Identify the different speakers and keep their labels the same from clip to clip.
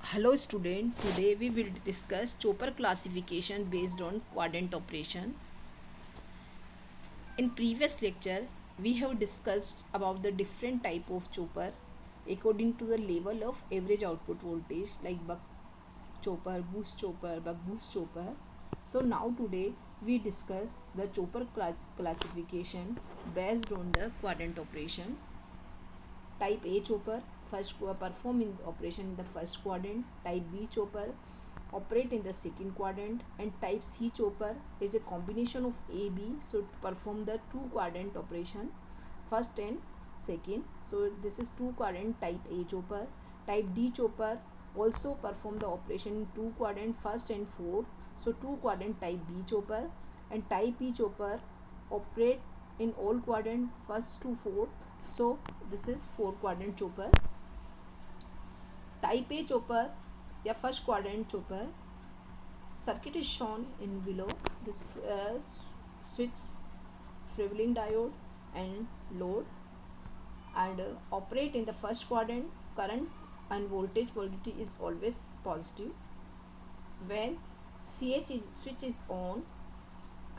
Speaker 1: Hello student, today we will discuss chopper classification based on quadrant operation. In previous lecture, we have discussed about the different type of chopper according to the level of average output voltage like buck chopper, buck boost chopper. So now today we discuss the chopper classification based on the quadrant operation. Type A chopper perform in operation in the first quadrant. Type B chopper operate in the second quadrant, and type C chopper is a combination of A B, so to perform the two quadrant operation first and second. So this is two quadrant type A chopper. Type D chopper also perform the operation in two quadrant first and fourth, so two quadrant type B chopper. And type E chopper operate in all quadrant first to fourth, so this is four quadrant chopper. Type A chopper या first quadrant chopper circuit is shown in below. This switch, Freewheeling diode and load, and operate in the first quadrant. Current and voltage volatility is always positive. When switch is on,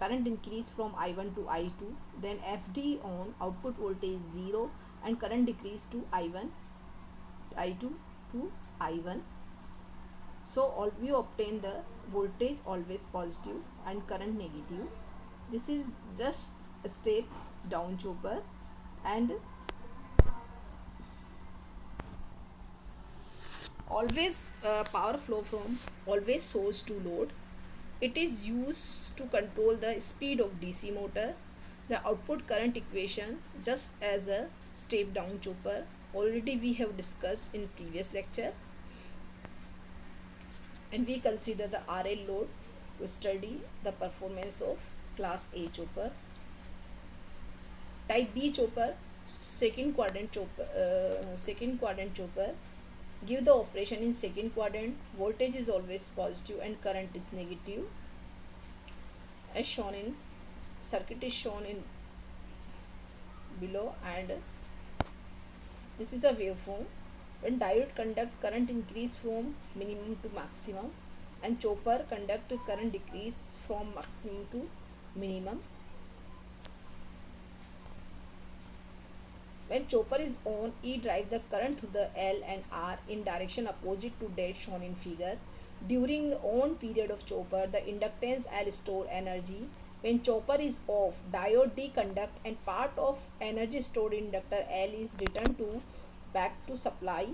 Speaker 1: current increase from I1 to I2, then FD on, output voltage 0 and current decrease to I2 to I1. So we obtain the voltage always positive and current negative. This is just a step down chopper, and always power flow from always source to load. It is used to control the speed of DC motor. The output current equation just as a step down chopper already we have discussed in previous lecture, and we consider the RL load to study the performance of class A chopper. Type B chopper, second quadrant chopper, give the operation in second quadrant. Voltage is always positive and current is negative, as shown in circuit is shown in below. And this is a waveform. When diode conduct, current increase from minimum to maximum, and chopper conduct, current decrease from maximum to minimum. When chopper is on, E drive the current through the L and R in direction opposite to that shown in figure. During the on period of chopper, the inductance L store energy. When chopper is off, diode deconduct and part of energy stored in inductor L is returned to back to supply.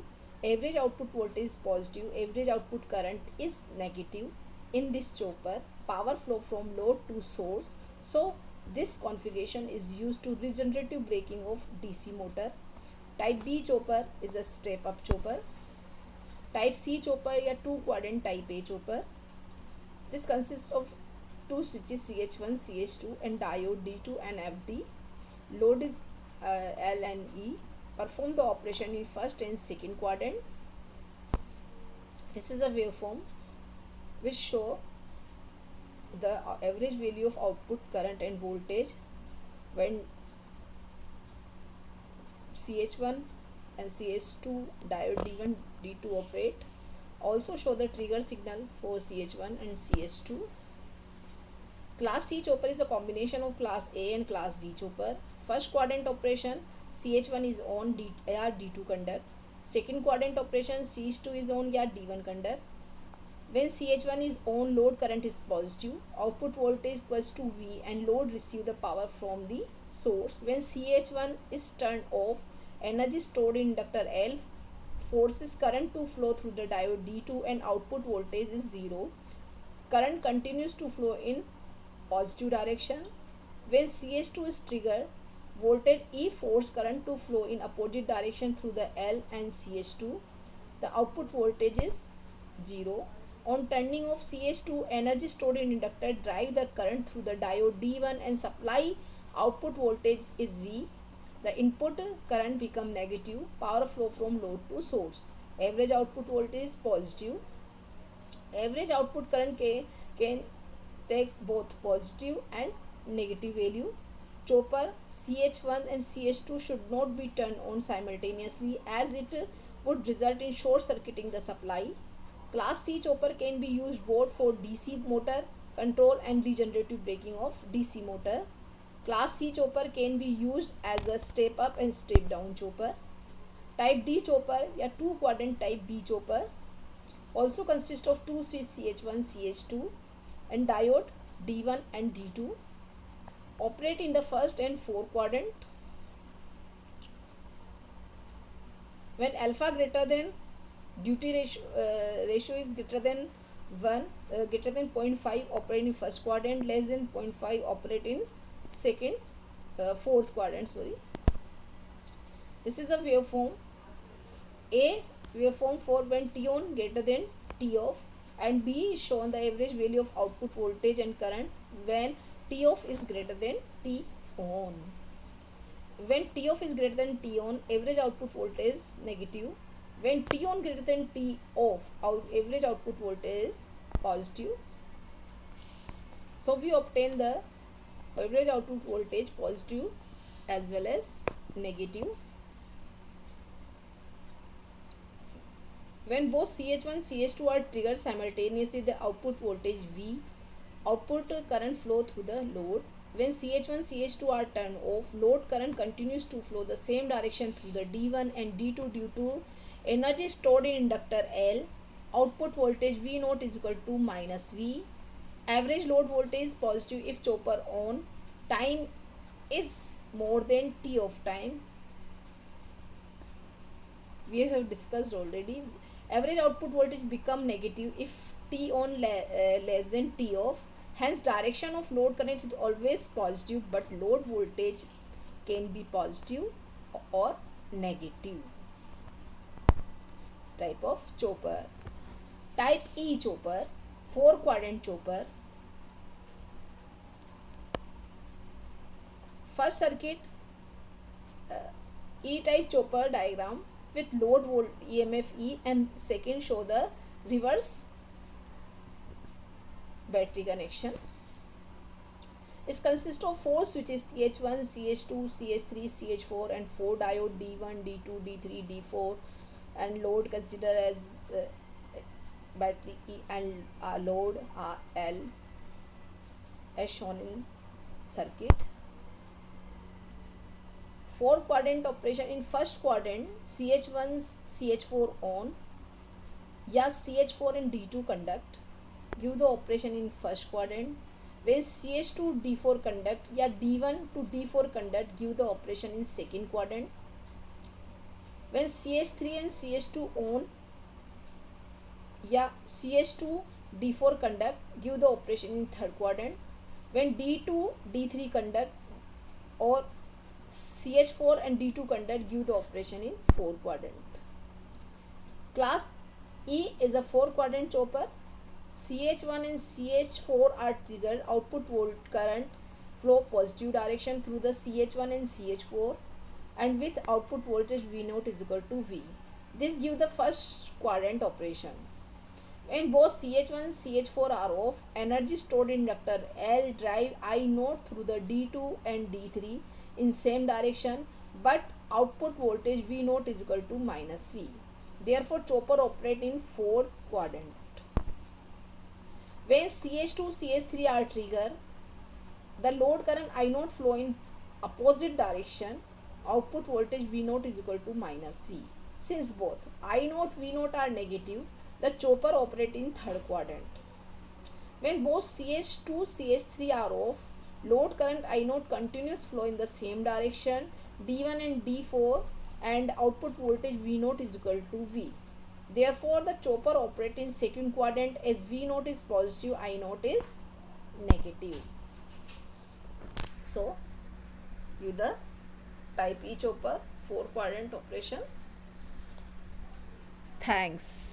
Speaker 1: Average output voltage is positive, average output current is negative. In this chopper, power flow from load to source. So this configuration is used to regenerative braking of DC motor. Type B chopper is a step up chopper. Type C chopper या two quadrant type A chopper. This consists of two switches CH1, CH2 and diode D2 and FD. Load is L and E. Perform the operation in first and second quadrant. This is a waveform which show the average value of output current and voltage when CH1 and CH2 diode D1 D2 operate. Also show the trigger signal for CH1 and CH2. Class C chopper is a combination of class A and class B chopper. First quadrant operation, CH1 is on, D2 conduct. Second quadrant operation, CH2 is on, D1 conduct. When CH1 is on, load current is positive, output voltage equals to V, and load receive the power from the source. When CH1 is turned off, energy stored in inductor L forces current to flow through the diode D2 and output voltage is 0. Current continues to flow in positive direction. When CH2 is triggered, voltage E force current to flow in opposite direction through the L and CH2. The output voltage is 0. On turning of CH2, energy stored in inductor drive the current through the diode D1 and supply output voltage is V. The input current become negative. Power flow from load to source. Average output voltage is positive. Average output current can take both positive and negative value. Chopper CH1 and CH2 should not be turned on simultaneously as it would result in short circuiting the supply. Class C chopper can be used both for DC motor control and regenerative braking of DC motor. Class C chopper can be used as a step up and step down chopper. Type D chopper या two quadrant type B chopper also consists of two switch CH1 CH2 and diode D1 and D2. Operate in the first and fourth quadrant. When alpha greater than duty ratio is greater than 1, greater than 0.5, operate in first quadrant, less than 0.5, operate in second, fourth quadrant. Sorry. This is a waveform. A waveform for when T on greater than T off, and B is shown the average value of output voltage and current when T off is greater than T on. When T off is greater than T on, average output voltage is negative. When T on greater than T off, average output voltage is positive. So we obtain the average output voltage positive as well as negative. When both CH1 CH2 are triggered simultaneously, the output voltage V, output current flow through the load. When CH1 CH2 are turned off, load current continues to flow the same direction through the D1 and D2 due to energy stored in inductor L. Output voltage V naught is equal to minus V. Average load voltage is positive if chopper on. Time is more than T of time. We have discussed already. Average output voltage become negative if T on less than T off. Hence direction of load current is always positive, but load voltage can be positive or negative. This type of chopper. Type E chopper, 4 quadrant chopper. First circuit, E type chopper diagram with load volt EMF E, and second show the reverse battery connection. It consists of 4 switches CH1, CH2, CH3, CH4 and 4 diode D1, D2, D3, D4, and load considered as battery E and load L as shown in circuit. 4 quadrant operation. In first quadrant, CH1 CH4 on या CH4 and D2 conduct, give the operation in first quadrant. When CH2 D4 conduct या D1 to D4 conduct, give the operation in second quadrant. When CH3 and CH2 on या CH2 D4 conduct, give the operation in third quadrant. When D2 D3 conduct or CH4 and D2 conduct, give the operation in fourth quadrant. Class E is a 4 quadrant chopper. CH1 and CH4 are triggered. Output volt current flow positive direction through the CH1 and CH4, and with output voltage V naught is equal to V. This gives the first quadrant operation. When both CH1 and CH4 are off, energy stored in inductor L drive I naught through the D2 and D3 in same direction, but output voltage V naught is equal to minus V. Therefore, chopper operate in fourth quadrant. When CH2 CH3 are triggered, the load current I naught flow in opposite direction. Output voltage V naught is equal to minus V. Since both I naught V naught are negative, the chopper operate in third quadrant. When both CH2 CH3 are off, load current I naught continues flow in the same direction, D1 and D4, and output voltage V naught is equal to V. Therefore, the chopper operate in second quadrant as V naught is positive, I naught is negative. So, you the type E chopper 4 quadrant operation. Thanks.